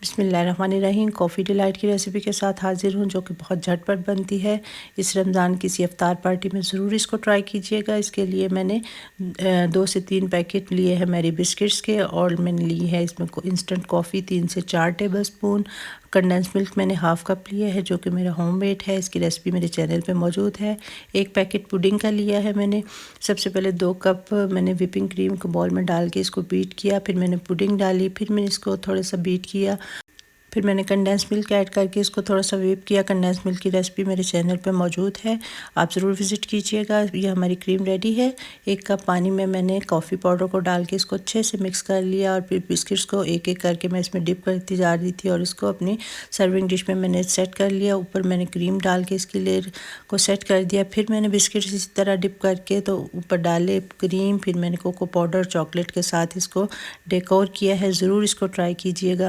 बिस्मिल्लाहिर्रहमानिर्रहीम। Coffee delight की recipe के साथ हाज़िर हूँ, जो कि बहुत झटपट बनती है। इस रमज़ान किसी इफ्तार पार्टी में ज़रूर इसको ट्राई कीजिएगा। इसके लिए मैंने 2 से 3 पैकेट लिए हैं मैरी बिस्किट्स के, और मैंने ली है इसमें इंस्टेंट कॉफ़ी 3 से 4 टेबलस्पून। कंडेंस मिल्क मैंने हाफ़ कप लिया है, जो कि मेरा होममेड है। इसकी रेसिपी मेरे चैनल पे मौजूद है। 1 पैकेट पुडिंग का लिया है मैंने। सबसे पहले 2 कप मैंने व्हिपिंग क्रीम को बॉल में डाल के इसको बीट किया, फिर मैंने पुडिंग डाली, फिर मैंने इसको थोड़ा सा बीट किया, फिर मैंने कंडेंस मिल्क ऐड करके इसको थोड़ा सा व्हिप किया। कंडेंस मिल्क की रेसिपी मेरे चैनल पे मौजूद है, आप ज़रूर विज़िट कीजिएगा। ये हमारी क्रीम रेडी है। 1 कप पानी में मैंने कॉफ़ी पाउडर को डाल के इसको अच्छे से मिक्स कर लिया, और फिर बिस्किट्स को एक एक करके मैं इसमें डिप करती जा रही थी, और इसको अपनी सर्विंग डिश में मैंने सेट कर लिया। ऊपर मैंने क्रीम डाल के इसकी लेयर को सेट कर दिया। फिर मैंने बिस्किट्स इसी तरह डिप करके तो ऊपर डाले क्रीम, फिर मैंने कोको पाउडर चॉकलेट के साथ इसको डेकोर किया है। ज़रूर इसको ट्राई कीजिएगा।